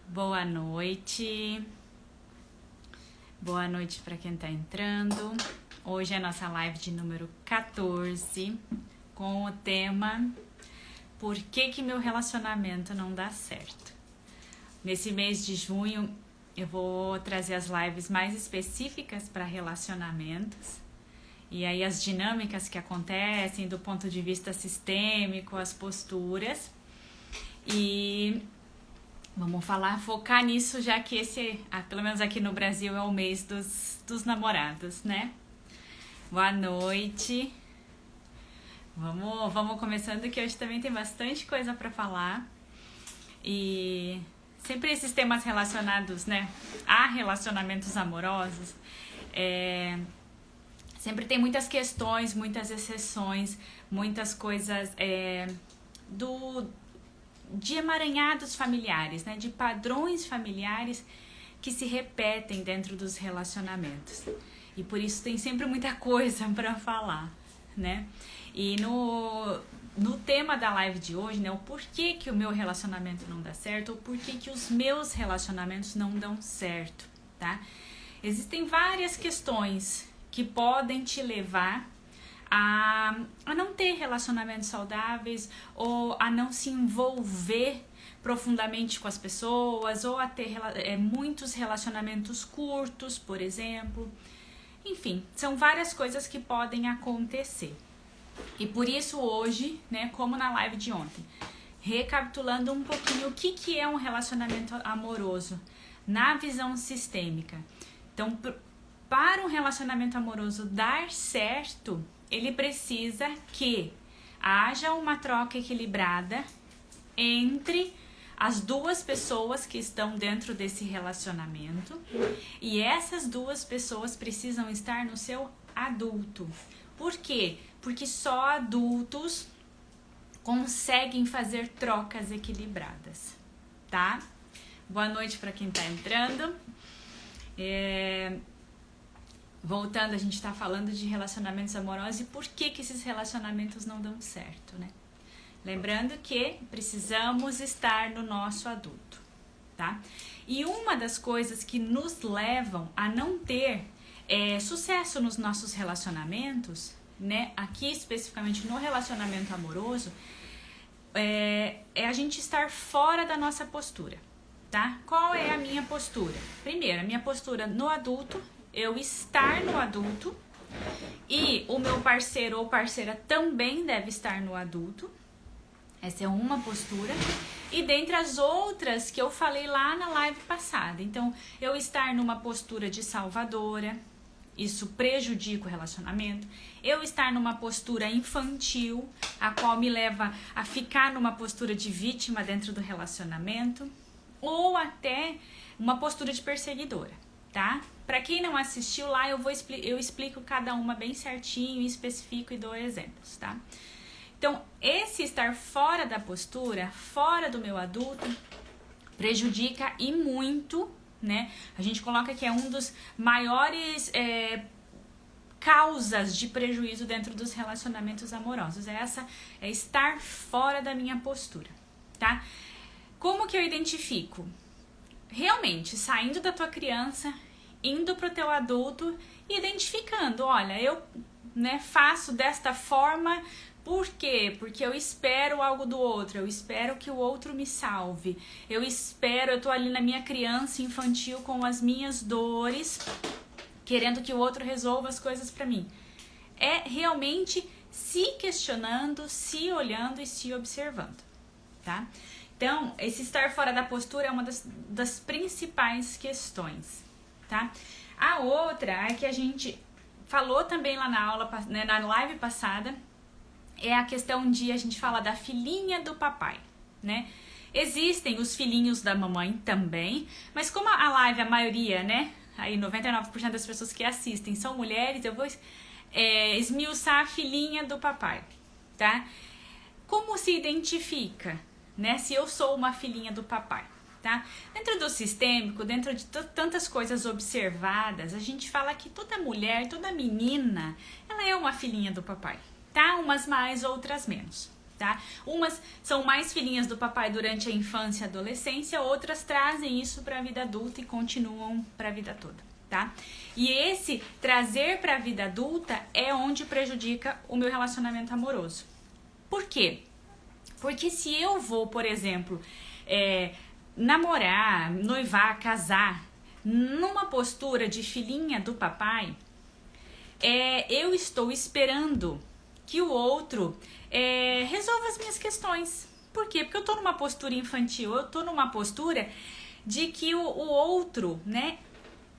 Boa noite. Boa noite para quem está entrando. Hoje é a nossa live de número 14 com o tema Por que meu relacionamento não dá certo? Nesse mês de junho eu vou trazer as lives mais específicas para relacionamentos e aí as dinâmicas que acontecem do ponto de vista sistêmico, as posturas e vamos focar nisso, já que esse, pelo menos aqui no Brasil, é o mês dos namorados, né? Boa noite. Vamos começando, que hoje também tem bastante coisa para falar. E sempre esses temas relacionados, né, a relacionamentos amorosos, sempre tem muitas questões, muitas exceções, muitas coisas de emaranhados familiares, né? De padrões familiares que se repetem dentro dos relacionamentos. E por isso tem sempre muita coisa para falar, né? E no tema da live de hoje, né? O porquê que o meu relacionamento não dá certo, ou porquê que os meus relacionamentos não dão certo, tá? Existem várias questões que podem te levar a não ter relacionamentos saudáveis ou a não se envolver profundamente com as pessoas ou a ter muitos relacionamentos curtos, por exemplo. Enfim, são várias coisas que podem acontecer. E por isso hoje, né, como na live de ontem, recapitulando um pouquinho o que é um relacionamento amoroso na visão sistêmica. Então, para um relacionamento amoroso dar certo, ele precisa que haja uma troca equilibrada entre as duas pessoas que estão dentro desse relacionamento e essas duas pessoas precisam estar no seu adulto. Por quê? Porque só adultos conseguem fazer trocas equilibradas, tá? Boa noite para quem está entrando. Voltando, a gente está falando de relacionamentos amorosos e por que esses relacionamentos não dão certo, né? Lembrando que precisamos estar no nosso adulto, tá? E uma das coisas que nos levam a não ter sucesso nos nossos relacionamentos, né? Aqui especificamente no relacionamento amoroso, é a gente estar fora da nossa postura, tá? Qual é a minha postura? Primeiro, a minha postura no adulto, eu estar no adulto e o meu parceiro ou parceira também deve estar no adulto. Essa é uma postura. E dentre as outras que eu falei lá na live passada. Então, eu estar numa postura de salvadora, isso prejudica o relacionamento. Eu estar numa postura infantil, a qual me leva a ficar numa postura de vítima dentro do relacionamento. Ou até uma postura de perseguidora, tá? Para quem não assistiu lá, eu explico cada uma bem certinho, especifico e dou exemplos, tá? Então, esse estar fora da postura, fora do meu adulto, prejudica e muito, né? A gente coloca que é um dos maiores causas de prejuízo dentro dos relacionamentos amorosos. É estar fora da minha postura, tá? Como que eu identifico? Realmente, saindo da tua criança, indo pro teu adulto e identificando, olha, eu, né, faço desta forma. Por quê? Porque eu espero algo do outro, eu espero que o outro me salve, eu tô ali na minha criança infantil com as minhas dores, querendo que o outro resolva as coisas pra mim. É realmente se questionando, se olhando e se observando, tá? Então, esse estar fora da postura é uma das principais questões, tá? A outra é que a gente falou também lá na aula, né, na live passada, é a questão de a gente falar da filhinha do papai, né? Existem os filhinhos da mamãe também, mas como a live, a maioria, né? Aí 99% das pessoas que assistem são mulheres, eu vou esmiuçar a filhinha do papai, tá? Como se identifica, né? Se eu sou uma filhinha do papai, tá? Dentro do sistêmico, dentro de tantas coisas observadas, a gente fala que toda mulher, toda menina, ela é uma filhinha do papai, tá? Umas mais, outras menos, tá? Umas são mais filhinhas do papai durante a infância e adolescência, outras trazem isso para a vida adulta e continuam para a vida toda, tá? E esse trazer para a vida adulta é onde prejudica o meu relacionamento amoroso. Por quê? Porque se eu vou, por exemplo, namorar, noivar, casar, numa postura de filhinha do papai, eu estou esperando que o outro resolva as minhas questões. Por quê? Porque eu tô numa postura infantil, eu tô numa postura de que o outro, né,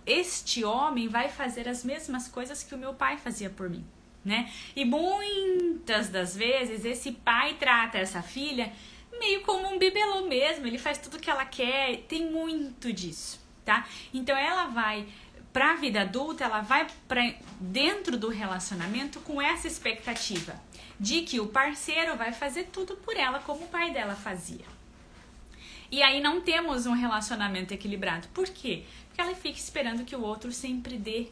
este homem vai fazer as mesmas coisas que o meu pai fazia por mim, né? E muitas das vezes esse pai trata essa filha meio como um bibelô mesmo, ele faz tudo que ela quer, tem muito disso, tá? Então ela vai para a vida adulta, ela vai para dentro do relacionamento com essa expectativa de que o parceiro vai fazer tudo por ela como o pai dela fazia. E aí não temos um relacionamento equilibrado. Por quê? Porque ela fica esperando que o outro sempre dê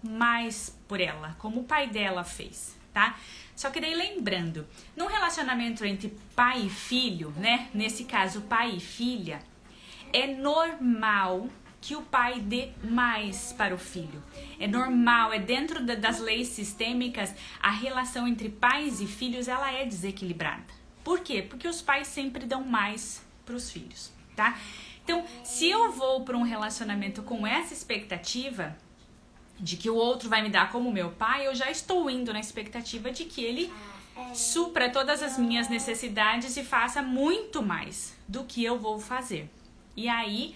mais por ela, como o pai dela fez, tá? Só que daí lembrando, num relacionamento entre pai e filho, né? Nesse caso, pai e filha, é normal que o pai dê mais para o filho. É normal, é dentro das leis sistêmicas, a relação entre pais e filhos, ela é desequilibrada. Por quê? Porque os pais sempre dão mais para os filhos, tá? Então, se eu vou para um relacionamento com essa expectativa de que o outro vai me dar como meu pai, eu já estou indo na expectativa de que ele supra todas as minhas necessidades e faça muito mais do que eu vou fazer. E aí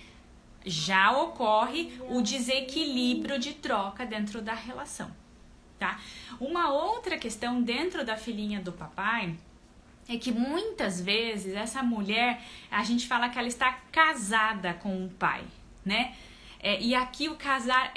já ocorre o desequilíbrio de troca dentro da relação, tá? Uma outra questão dentro da filhinha do papai é que muitas vezes essa mulher, a gente fala que ela está casada com o pai, né? E aqui o casar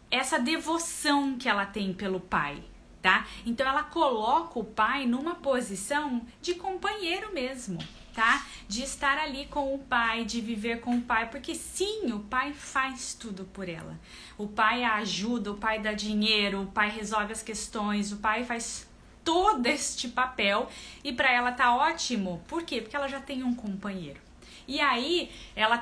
essa devoção que ela tem pelo pai, tá? Então ela coloca o pai numa posição de companheiro mesmo, tá? De estar ali com o pai, de viver com o pai, porque sim, o pai faz tudo por ela. O pai a ajuda, o pai dá dinheiro, o pai resolve as questões, o pai faz todo este papel e para ela tá ótimo. Por quê? Porque ela já tem um companheiro. E aí ela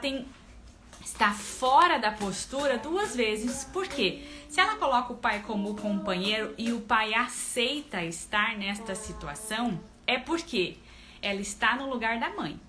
está fora da postura duas vezes. Por quê? Se ela coloca o pai como companheiro e o pai aceita estar nesta situação, é porque ela está no lugar da mãe,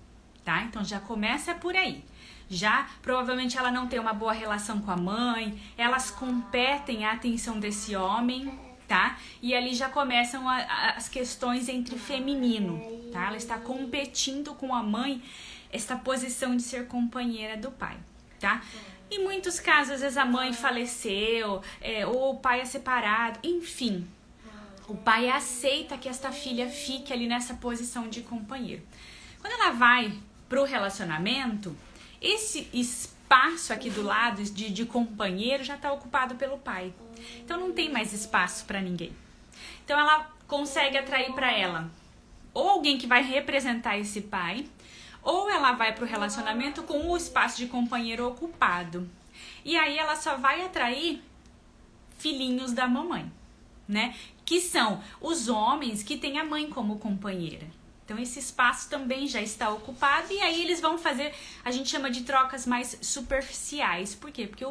tá? Então já começa por aí. Já provavelmente ela não tem uma boa relação com a mãe, elas competem a atenção desse homem, tá? E ali já começam as questões entre feminino, tá? Ela está competindo com a mãe, esta posição de ser companheira do pai, tá? Em muitos casos, às vezes a mãe faleceu, ou o pai é separado, enfim. O pai aceita que esta filha fique ali nessa posição de companheiro. Quando ela vai pro relacionamento, esse espaço aqui do lado de companheiro já está ocupado pelo pai. Então não tem mais espaço para ninguém. Então ela consegue atrair para ela ou alguém que vai representar esse pai, ou ela vai pro relacionamento com o espaço de companheiro ocupado. E aí ela só vai atrair filhinhos da mamãe, né? Que são os homens que têm a mãe como companheira. Então esse espaço também já está ocupado e aí eles vão fazer, a gente chama de trocas mais superficiais. Por quê? Porque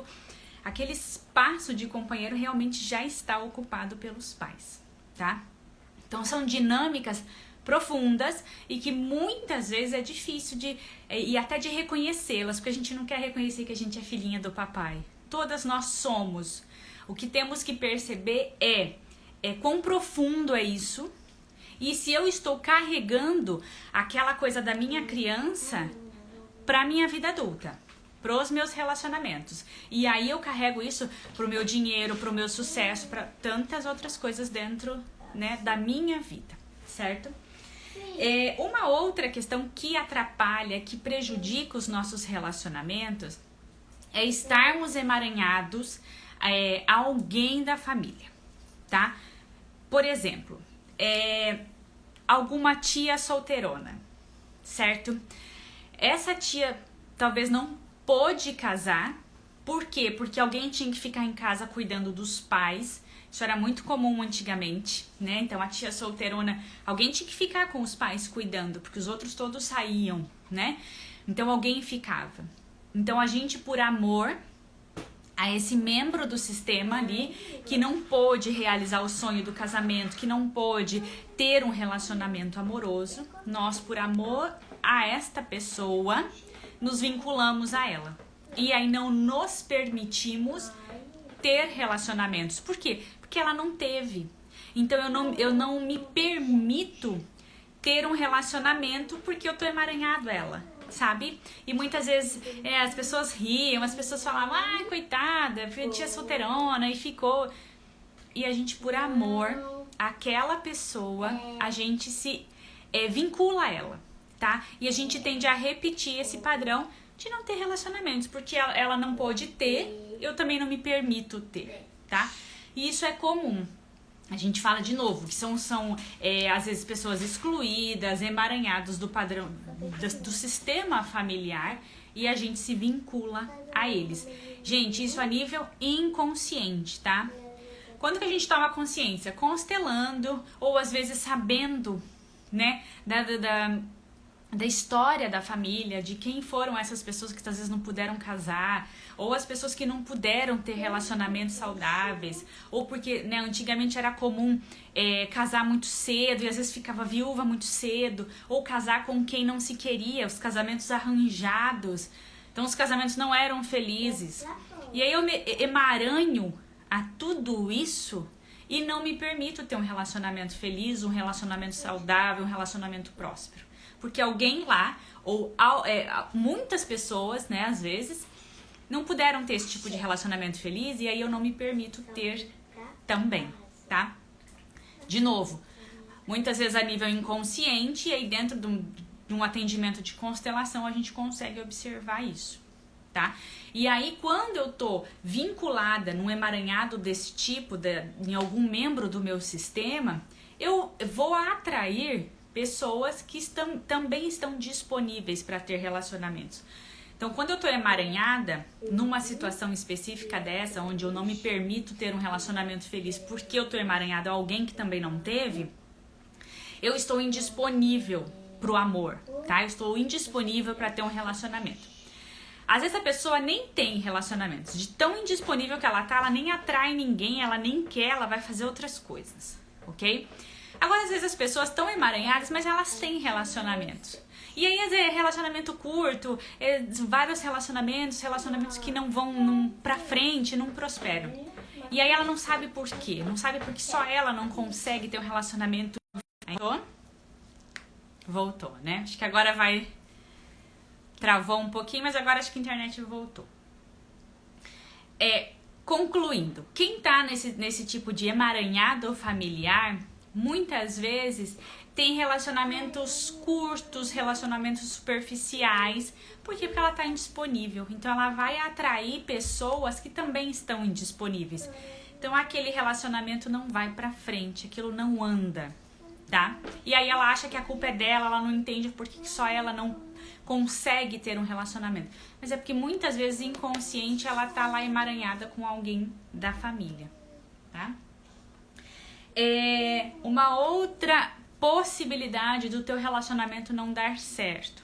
aquele espaço de companheiro realmente já está ocupado pelos pais, tá? Então são dinâmicas profundas e que muitas vezes é difícil e até de reconhecê-las, porque a gente não quer reconhecer que a gente é filhinha do papai. Todas nós somos. O que temos que perceber é quão profundo é isso, e se eu estou carregando aquela coisa da minha criança para minha vida adulta, para os meus relacionamentos. E aí eu carrego isso para o meu dinheiro, para o meu sucesso, para tantas outras coisas dentro, né, da minha vida, certo? Uma outra questão que atrapalha, que prejudica os nossos relacionamentos é estarmos emaranhados a alguém da família, tá? Por exemplo, alguma tia solteirona, certo? Essa tia talvez não pôde casar. Por quê? Porque alguém tinha que ficar em casa cuidando dos pais Isso era muito comum antigamente, né? Então a tia solteirona, alguém tinha que ficar com os pais cuidando, porque os outros todos saíam, né? Então alguém ficava. Então a gente, por amor a esse membro do sistema ali, que não pôde realizar o sonho do casamento, que não pôde ter um relacionamento amoroso, nós, por amor a esta pessoa, nos vinculamos a ela. E aí não nos permitimos ter relacionamentos. Por quê? Porque ela não teve. Então eu não me permito ter um relacionamento porque eu tô emaranhado ela, sabe? E muitas vezes as pessoas riam, as pessoas falavam, ai, coitada, tia solteirona, e ficou. E a gente, por amor àquela pessoa, a gente se vincula a ela, tá? E a gente tende a repetir esse padrão de não ter relacionamentos, porque ela não pôde ter, eu também não me permito ter, tá? E isso é comum. A gente fala de novo, que são às vezes pessoas excluídas, emaranhadas do padrão, do sistema familiar, e a gente se vincula a eles. Gente, isso a nível inconsciente, tá? Quando que a gente toma consciência? Constelando, ou às vezes sabendo, né, da história da família, de quem foram essas pessoas que às vezes não puderam casar, ou as pessoas que não puderam ter relacionamentos saudáveis, ou porque, né, antigamente era comum casar muito cedo e às vezes ficava viúva muito cedo, ou casar com quem não se queria, os casamentos arranjados, então os casamentos não eram felizes. E aí eu me emaranho a tudo isso e não me permito ter um relacionamento feliz, um relacionamento saudável, um relacionamento próspero. Porque alguém lá, ou muitas pessoas, né, às vezes, não puderam ter esse tipo de relacionamento feliz, e aí eu não me permito ter também, tá? De novo, muitas vezes a nível inconsciente, e aí dentro de um atendimento de constelação a gente consegue observar isso, tá? E aí quando eu tô vinculada num emaranhado desse tipo, em algum membro do meu sistema, eu vou atrair pessoas que também estão disponíveis para ter relacionamentos. Então, quando eu estou emaranhada, numa situação específica dessa, onde eu não me permito ter um relacionamento feliz porque eu estou emaranhada a alguém que também não teve, eu estou indisponível pro amor, tá? Eu estou indisponível para ter um relacionamento. Às vezes a pessoa nem tem relacionamentos. De tão indisponível que ela tá, ela nem atrai ninguém, ela nem quer, ela vai fazer outras coisas, ok? Agora, às vezes as pessoas estão emaranhadas, mas elas têm relacionamentos. E aí, às vezes, relacionamento curto, vários relacionamentos que não vão pra frente, não prosperam. E aí ela não sabe por quê. Não sabe porque só ela não consegue ter um relacionamento. Voltou, né? Acho que agora vai... Travou um pouquinho, mas agora acho que a internet voltou. Concluindo, quem tá nesse tipo de emaranhado familiar... Muitas vezes tem relacionamentos curtos, relacionamentos superficiais, porque ela está indisponível. Então ela vai atrair pessoas que também estão indisponíveis. Então aquele relacionamento não vai pra frente, aquilo não anda, tá? E aí ela acha que a culpa é dela, ela não entende por que só ela não consegue ter um relacionamento. Mas é porque muitas vezes inconsciente ela tá lá emaranhada com alguém da família, tá? Uma outra possibilidade do teu relacionamento não dar certo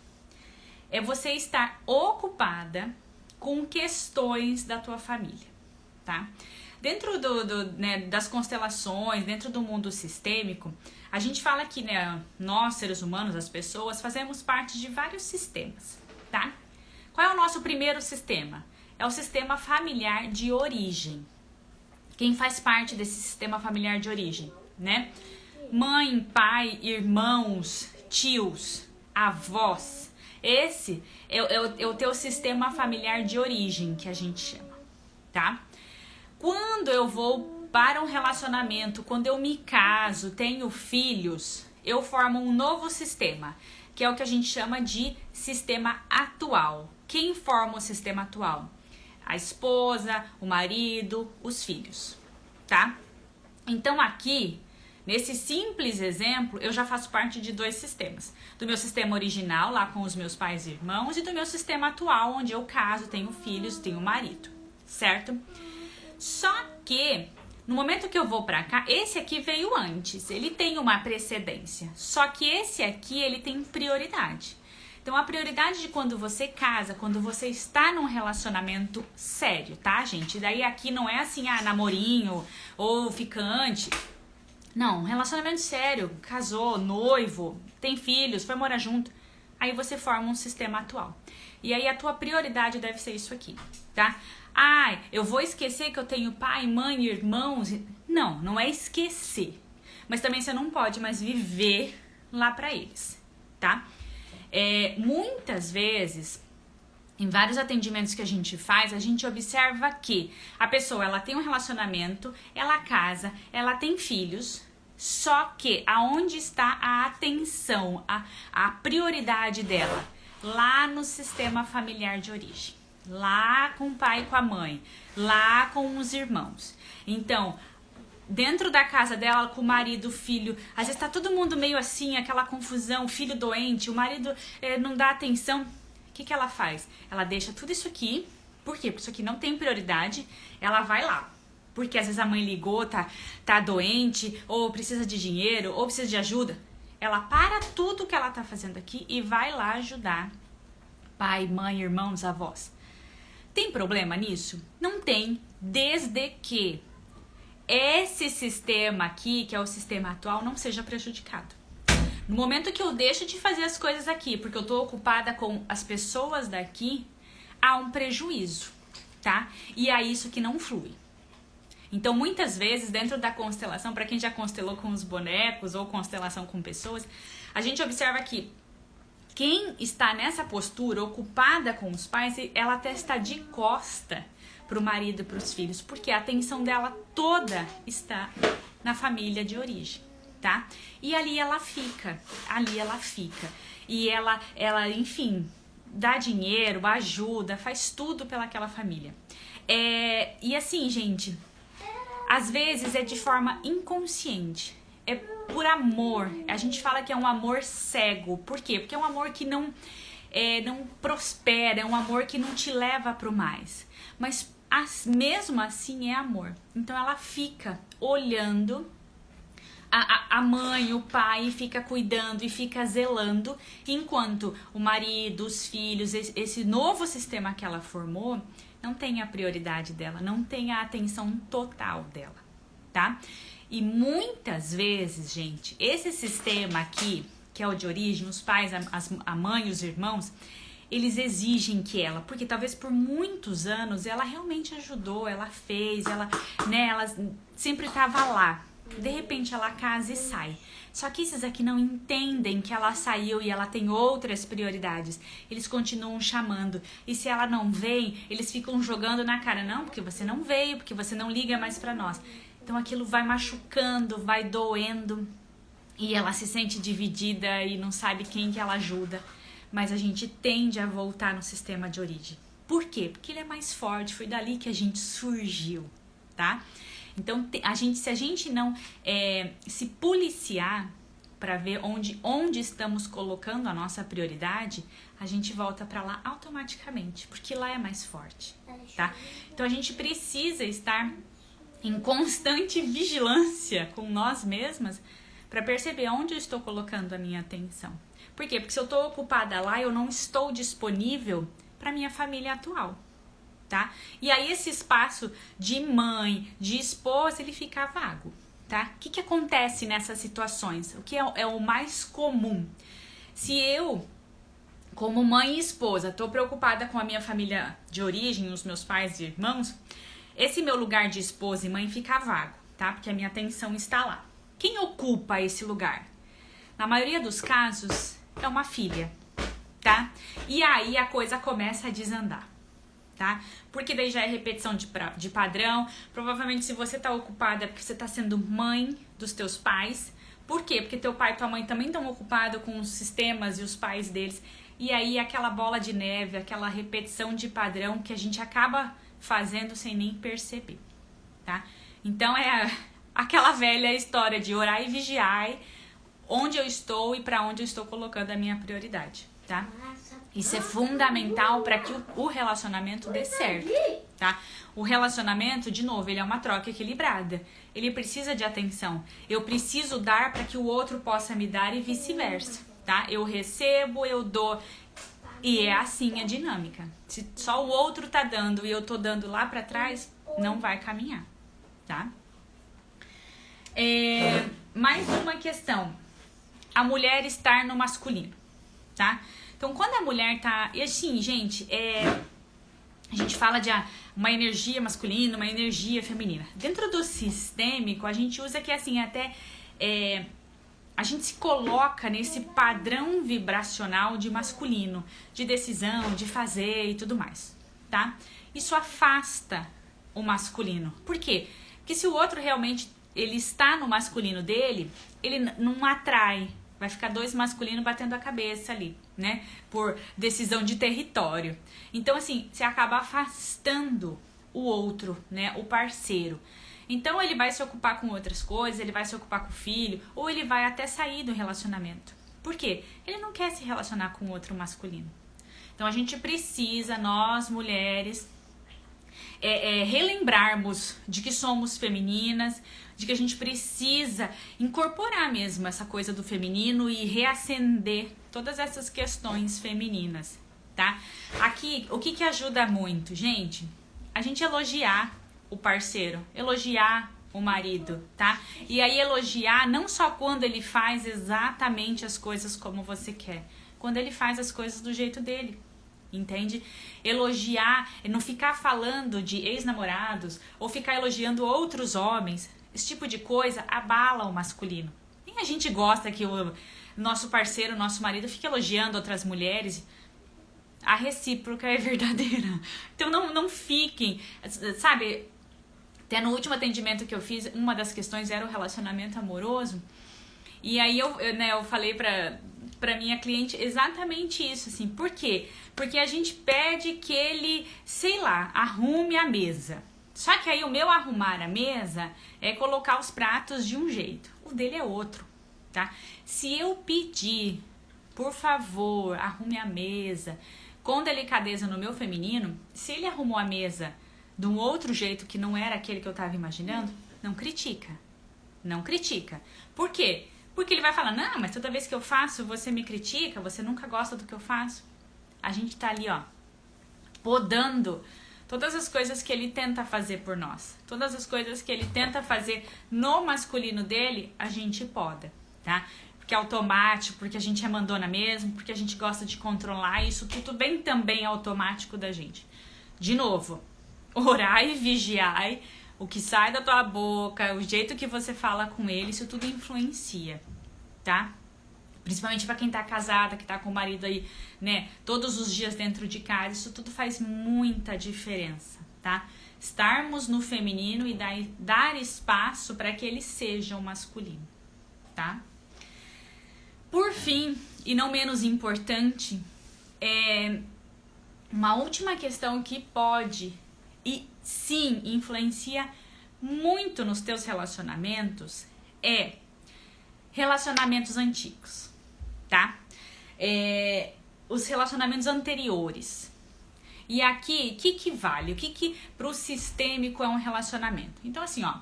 é você estar ocupada com questões da tua família, tá? Dentro das constelações, dentro do mundo sistêmico, a gente fala que, né, nós, seres humanos, as pessoas, fazemos parte de vários sistemas, tá? Qual é o nosso primeiro sistema? É o sistema familiar de origem. Quem faz parte desse sistema familiar de origem, né? Mãe, pai, irmãos, tios, avós. Esse é o teu sistema familiar de origem, que a gente chama, tá? Quando eu vou para um relacionamento, quando eu me caso, tenho filhos, eu formo um novo sistema, que é o que a gente chama de sistema atual. Quem forma o sistema atual? A esposa, o marido, os filhos, tá? Então aqui, nesse simples exemplo, eu já faço parte de dois sistemas. Do meu sistema original, lá com os meus pais e irmãos, e do meu sistema atual, onde eu caso, tenho filhos, tenho marido, certo? Só que No momento que eu vou pra cá, esse aqui veio antes, ele tem uma precedência. Só que esse aqui, ele tem prioridade. Então, a prioridade de quando você casa, quando você está num relacionamento sério, tá, gente? Daí aqui não é assim, namorinho ou ficante. Não, relacionamento sério, casou, noivo, tem filhos, foi morar junto. Aí você forma um sistema atual. E aí a tua prioridade deve ser isso aqui, tá? Eu vou esquecer que eu tenho pai, mãe, irmãos. Não, não é esquecer. Mas também você não pode mais viver lá pra eles, tá? Muitas vezes, em vários atendimentos que a gente faz, a gente observa que a pessoa, ela tem um relacionamento, ela casa, ela tem filhos, só que aonde está a atenção, a prioridade dela? Lá no sistema familiar de origem, lá com o pai e com a mãe, lá com os irmãos. Então, dentro da casa dela, com o marido, o filho, às vezes tá todo mundo meio assim, aquela confusão, o filho doente, o marido não dá atenção. O que ela faz? Ela deixa tudo isso aqui. Por quê? Porque isso aqui não tem prioridade. Ela vai lá. Porque às vezes a mãe ligou, tá doente, ou precisa de dinheiro, ou precisa de ajuda. Ela para tudo que ela tá fazendo aqui e vai lá ajudar pai, mãe, irmãos, avós. Tem problema nisso? Não tem, desde que esse sistema aqui, que é o sistema atual, não seja prejudicado. No momento que eu deixo de fazer as coisas aqui, porque eu tô ocupada com as pessoas daqui, há um prejuízo, tá? E é isso que não flui. Então, muitas vezes, dentro da constelação, para quem já constelou com os bonecos ou constelação com pessoas, a gente observa que quem está nessa postura, ocupada com os pais, ela até está de costa para o marido e para os filhos, porque a atenção dela toda está na família de origem, tá? E ali ela fica. E ela, enfim, dá dinheiro, ajuda, faz tudo pelaquela família. E assim, gente, às vezes é de forma inconsciente, é por amor. A gente fala que é um amor cego. Por quê? Porque é um amor que não prospera, é um amor que não te leva para o mais. Mas mesmo assim é amor. Então ela fica olhando a mãe, o pai, fica cuidando e fica zelando, enquanto o marido, os filhos, esse novo sistema que ela formou, não tem a prioridade dela, não tem a atenção total dela, tá? E muitas vezes, gente, esse sistema aqui, que é o de origem, os pais, a mãe, os irmãos, eles exigem que ela, porque talvez por muitos anos ela realmente ajudou, ela fez, ela sempre estava lá. De repente ela casa e sai. Só que esses aqui não entendem que ela saiu e ela tem outras prioridades. Eles continuam chamando. E se ela não vem, eles ficam jogando na cara. Não, porque você não veio, porque você não liga mais pra nós. Então aquilo vai machucando, vai doendo. E ela se sente dividida e não sabe quem que ela ajuda. Mas a gente tende a voltar no sistema de origem. Por quê? Porque ele é mais forte. Foi dali que a gente surgiu, tá? Então, se a gente não se policiar para ver onde estamos colocando a nossa prioridade, a gente volta para lá automaticamente, porque lá é mais forte, tá? Então, a gente precisa estar em constante vigilância com nós mesmas para perceber onde eu estou colocando a minha atenção. Por quê? Porque se eu estou ocupada lá, eu não estou disponível para minha família atual. Tá? E aí esse espaço de mãe, de esposa, ele fica vago, tá? O que acontece nessas situações? O que é o mais comum? Se eu, como mãe e esposa, tô preocupada com a minha família de origem, os meus pais e irmãos, esse meu lugar de esposa e mãe fica vago, tá? Porque a minha atenção está lá. Quem ocupa esse lugar? Na maioria dos casos, é uma filha, tá? E aí a coisa começa a desandar. Tá? Porque daí já é repetição de padrão. Provavelmente se você tá ocupada é porque você tá sendo mãe dos teus pais. Por quê? Porque teu pai e tua mãe também estão ocupados com os sistemas e os pais deles. E aí aquela bola de neve, aquela repetição de padrão que a gente acaba fazendo sem nem perceber, tá? Então é aquela velha história de orar e vigiar onde eu estou e para onde eu estou colocando a minha prioridade, tá? Isso é fundamental para que o relacionamento dê certo, tá? O relacionamento, de novo, ele é uma troca equilibrada. Ele precisa de atenção. Eu preciso dar para que o outro possa me dar e vice-versa, tá? Eu recebo, eu dou. E é assim a dinâmica. Se só o outro tá dando e eu tô dando lá para trás, não vai caminhar, tá? Mais uma questão. A mulher estar no masculino, tá? Então, quando a mulher tá... E assim, gente, a gente fala de uma energia masculina, uma energia feminina. Dentro do sistêmico, a gente usa que, assim, até... a gente se coloca nesse padrão vibracional de masculino, de decisão, de fazer e tudo mais, tá? Isso afasta o masculino. Por quê? Porque se o outro realmente ele está no masculino dele, ele não atrai. Vai ficar dois masculinos batendo a cabeça ali, né? Por decisão de território. Então, assim, você acaba afastando o outro, né? O parceiro. Então, ele vai se ocupar com outras coisas, ele vai se ocupar com o filho, ou ele vai até sair do relacionamento. Por quê? Ele não quer se relacionar com outro masculino. Então, a gente precisa, nós mulheres, relembrarmos de que somos femininas, de que a gente precisa incorporar mesmo essa coisa do feminino e reacender todas essas questões femininas, tá? Aqui, o que ajuda muito, gente? A gente elogiar o parceiro, elogiar o marido, tá? E aí elogiar não só quando ele faz exatamente as coisas como você quer, quando ele faz as coisas do jeito dele. Entende? Elogiar, não ficar falando de ex-namorados ou ficar elogiando outros homens. Esse tipo de coisa abala o masculino. Nem a gente gosta que o nosso parceiro, nosso marido fique elogiando outras mulheres. A recíproca é verdadeira. Então não fiquem, sabe? Até no último atendimento que eu fiz, uma das questões era o relacionamento amoroso. E aí eu falei pra minha cliente exatamente isso, assim. Por quê? Porque a gente pede que ele, sei lá, arrume a mesa. Só que aí o meu arrumar a mesa é colocar os pratos de um jeito. O dele é outro, tá? Se eu pedir, por favor, arrume a mesa, com delicadeza no meu feminino, se ele arrumou a mesa de um outro jeito que não era aquele que eu tava imaginando, não critica. Não critica. Por quê? Porque ele vai falar, não, mas toda vez que eu faço, você me critica, você nunca gosta do que eu faço. A gente tá ali, ó, podando todas as coisas que ele tenta fazer por nós. Todas as coisas que ele tenta fazer no masculino dele, a gente poda, tá? Porque é automático, porque a gente é mandona mesmo, porque a gente gosta de controlar, isso tudo vem também automático da gente. De novo, orai e vigiai, o que sai da tua boca, o jeito que você fala com ele, isso tudo influencia, tá? Principalmente pra quem tá casada, que tá com o marido aí, né, todos os dias dentro de casa, isso tudo faz muita diferença, tá? Estarmos no feminino e dar espaço para que ele seja o masculino, tá? Por fim, e não menos importante, uma última questão que pode e sim influencia muito nos teus relacionamentos é relacionamentos antigos, tá? Os relacionamentos anteriores. E aqui, o que vale? O que pro sistêmico é um relacionamento? Então, assim, ó,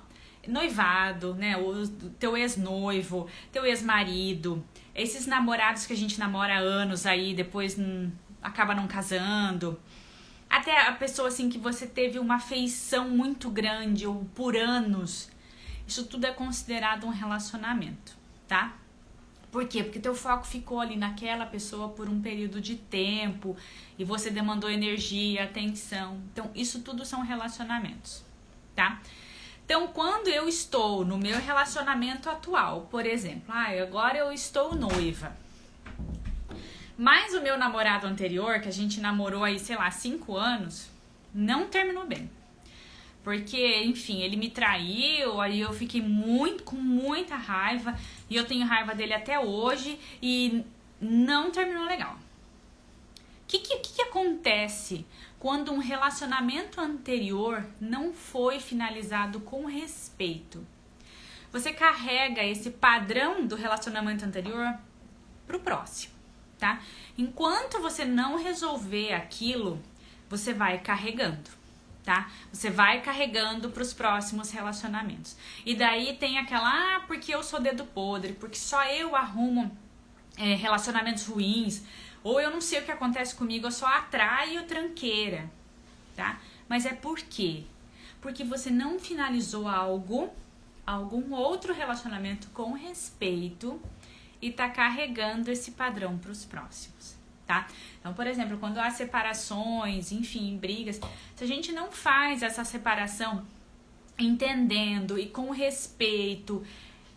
noivado, né? O teu ex-noivo, teu ex-marido, esses namorados que a gente namora há anos aí, depois acaba não casando. Até a pessoa, assim, que você teve uma afeição muito grande, ou por anos. Isso tudo é considerado um relacionamento, tá? Por quê? Porque teu foco ficou ali naquela pessoa por um período de tempo e você demandou energia, atenção. Então, isso tudo são relacionamentos, tá? Então, quando eu estou no meu relacionamento atual, por exemplo, agora eu estou noiva, mas o meu namorado anterior, que a gente namorou aí, sei lá, 5 anos, não terminou bem. Porque, enfim, ele me traiu, aí eu fiquei com muita raiva, e eu tenho raiva dele até hoje, e não terminou legal. O que acontece quando um relacionamento anterior não foi finalizado com respeito? Você carrega esse padrão do relacionamento anterior pro próximo, tá? Enquanto você não resolver aquilo, você vai carregando. tá? Você vai carregando para os próximos relacionamentos. E daí tem aquela, porque eu sou dedo podre, porque só eu arrumo relacionamentos ruins, ou eu não sei o que acontece comigo, eu só atraio tranqueira, tá? Mas é por quê? Porque você não finalizou algum outro relacionamento com respeito e tá carregando esse padrão para os próximos, tá? Então, por exemplo, quando há separações, enfim, brigas, se a gente não faz essa separação entendendo e com respeito,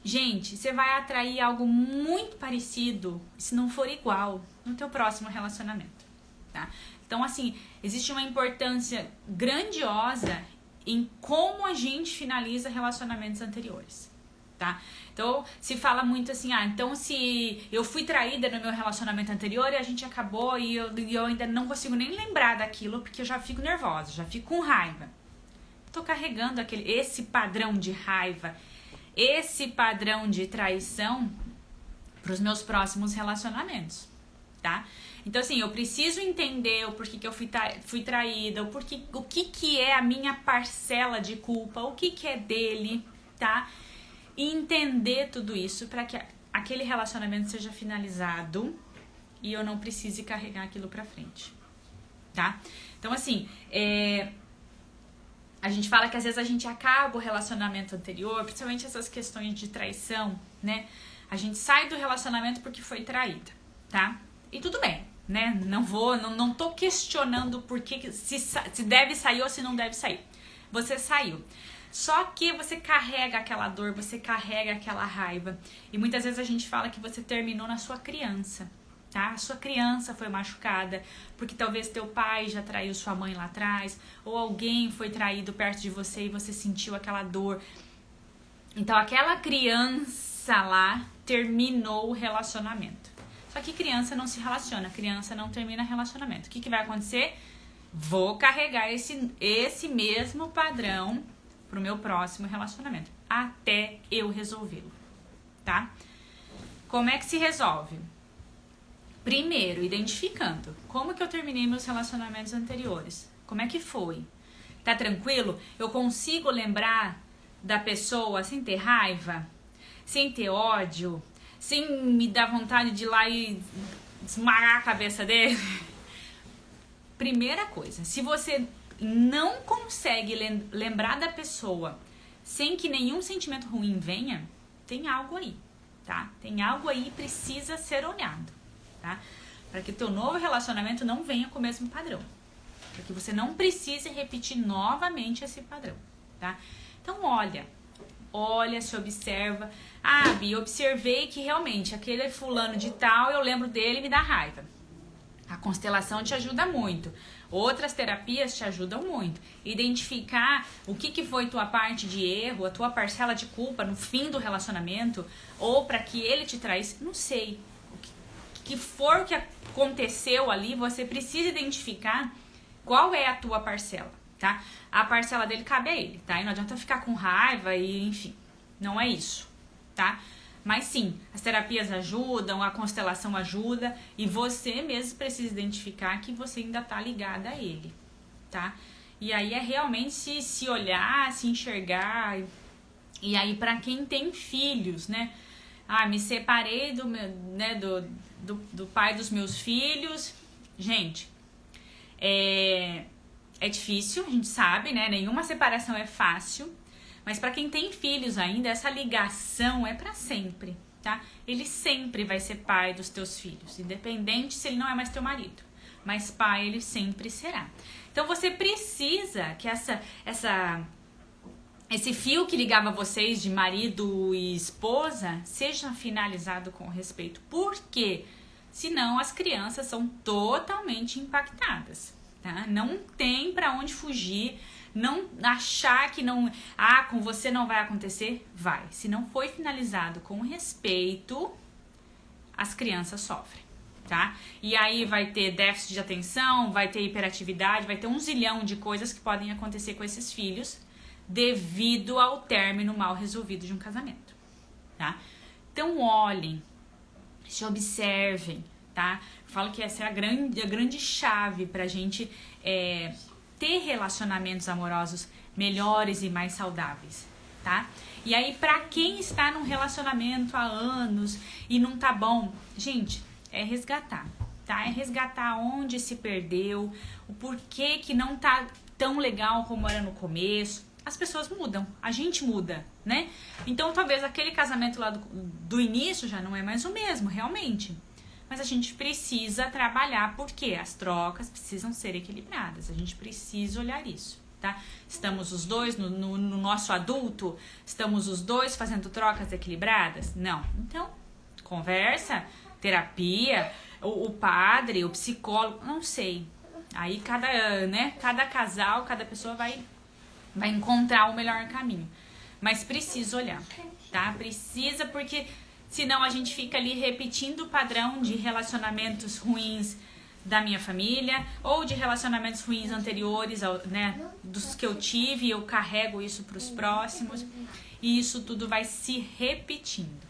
gente, você vai atrair algo muito parecido, se não for igual, no teu próximo relacionamento, tá? Então, assim, existe uma importância grandiosa em como a gente finaliza relacionamentos anteriores, tá? Então, se fala muito assim, então se eu fui traída no meu relacionamento anterior e a gente acabou e eu ainda não consigo nem lembrar daquilo porque eu já fico nervosa, já fico com raiva. Tô carregando esse padrão de raiva, esse padrão de traição para os meus próximos relacionamentos, tá? Então, assim, eu preciso entender o porquê que eu fui traída, o que é a minha parcela de culpa, o que é dele, tá? E entender tudo isso para que aquele relacionamento seja finalizado e eu não precise carregar aquilo pra frente, tá? Então, assim, a gente fala que às vezes a gente acaba o relacionamento anterior, principalmente essas questões de traição, né? A gente sai do relacionamento porque foi traída, tá? E tudo bem, né? Não tô questionando se deve sair ou se não deve sair. Você saiu. Só que você carrega aquela dor, você carrega aquela raiva. E muitas vezes a gente fala que você terminou na sua criança, tá? A sua criança foi machucada, porque talvez teu pai já traiu sua mãe lá atrás, ou alguém foi traído perto de você e você sentiu aquela dor. Então aquela criança lá terminou o relacionamento. Só que criança não se relaciona, criança não termina relacionamento. O que vai acontecer? Vou carregar esse mesmo padrão pro meu próximo relacionamento, até eu resolvê-lo, tá? Como é que se resolve? Primeiro, identificando como que eu terminei meus relacionamentos anteriores. Como é que foi? Tá tranquilo? Eu consigo lembrar da pessoa sem ter raiva? Sem ter ódio? Sem me dar vontade de ir lá e esmagar a cabeça dele? Primeira coisa, se você não consegue lembrar da pessoa sem que nenhum sentimento ruim venha, tem algo aí, tá? Tem algo aí que precisa ser olhado, tá? Para que o teu novo relacionamento não venha com o mesmo padrão. Para que você não precise repetir novamente esse padrão, tá? Então olha, se observa. Bi, observei que realmente aquele fulano de tal, eu lembro dele e me dá raiva. A constelação te ajuda muito. Outras terapias te ajudam muito. Identificar o que foi tua parte de erro, a tua parcela de culpa no fim do relacionamento, ou para que ele te traísse, não sei. O que for que aconteceu ali, você precisa identificar qual é a tua parcela, tá? A parcela dele cabe a ele, tá? E não adianta ficar com raiva e, enfim, não é isso, tá? Mas sim, as terapias ajudam, a constelação ajuda e você mesmo precisa identificar que você ainda tá ligada a ele, tá? E aí é realmente se olhar, se enxergar. E aí para quem tem filhos, né? Me separei do pai dos meus filhos. Gente, é difícil, a gente sabe, né? Nenhuma separação é fácil. Mas para quem tem filhos ainda, essa ligação é para sempre, tá? Ele sempre vai ser pai dos teus filhos, independente se ele não é mais teu marido. Mas pai ele sempre será. Então você precisa que esse fio que ligava vocês de marido e esposa seja finalizado com respeito. Por quê? Senão as crianças são totalmente impactadas, tá? Não tem para onde fugir. Não achar que não, com você não vai acontecer, vai. Se não foi finalizado com respeito, as crianças sofrem, tá? E aí vai ter déficit de atenção, vai ter hiperatividade, vai ter 1 zilhão de coisas que podem acontecer com esses filhos devido ao término mal resolvido de um casamento, tá? Então olhem, se observem, tá? Eu falo que essa é a grande chave pra gente ter relacionamentos amorosos melhores e mais saudáveis, tá? E aí, pra quem está num relacionamento há anos e não tá bom, gente, é resgatar, tá? É resgatar onde se perdeu, o porquê que não tá tão legal como era no começo. As pessoas mudam, a gente muda, né? Então, talvez aquele casamento lá do início já não é mais o mesmo, realmente. Mas a gente precisa trabalhar, porque as trocas precisam ser equilibradas. A gente precisa olhar isso, tá? Estamos os dois no nosso adulto? Estamos os dois fazendo trocas equilibradas? Não. Então, conversa, terapia, o padre, o psicólogo, não sei. Aí cada casal, cada pessoa vai encontrar o melhor caminho. Mas precisa olhar, tá? Precisa, porque senão a gente fica ali repetindo o padrão de relacionamentos ruins da minha família ou de relacionamentos ruins anteriores, né, dos que eu tive, e eu carrego isso para os próximos, e isso tudo vai se repetindo,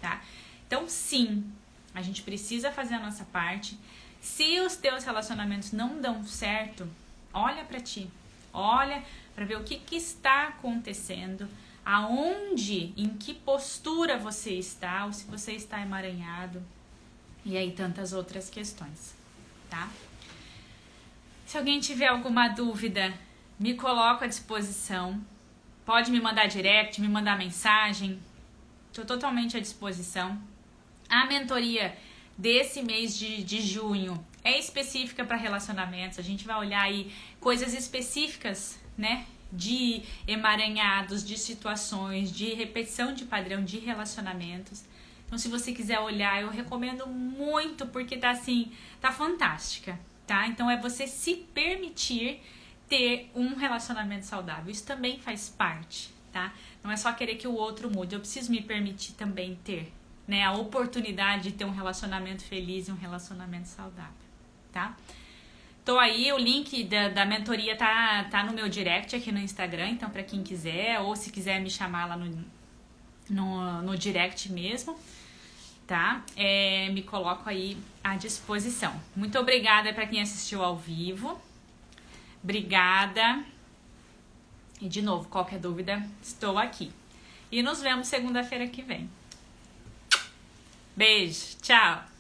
tá? Então, sim, a gente precisa fazer a nossa parte. Se os teus relacionamentos não dão certo, olha para ti, olha para ver o que está acontecendo, aonde, em que postura você está, ou se você está emaranhado, e aí tantas outras questões, tá? Se alguém tiver alguma dúvida, me coloco à disposição, pode me mandar direct, me mandar mensagem, estou totalmente à disposição. A mentoria desse mês de junho é específica para relacionamentos, a gente vai olhar aí coisas específicas, né, de emaranhados, de situações, de repetição de padrão de relacionamentos. Então, se você quiser olhar, eu recomendo muito, porque tá assim, tá fantástica, tá? Então, é você se permitir ter um relacionamento saudável. Isso também faz parte, tá? Não é só querer que o outro mude, eu preciso me permitir também ter, né, a oportunidade de ter um relacionamento feliz e um relacionamento saudável, tá? Então aí o link da mentoria tá no meu direct aqui no Instagram, então para quem quiser, ou se quiser me chamar lá no direct mesmo, tá? Me coloco aí à disposição. Muito obrigada para quem assistiu ao vivo. Obrigada. E de novo, qualquer dúvida, estou aqui. E nos vemos segunda-feira que vem. Beijo, tchau!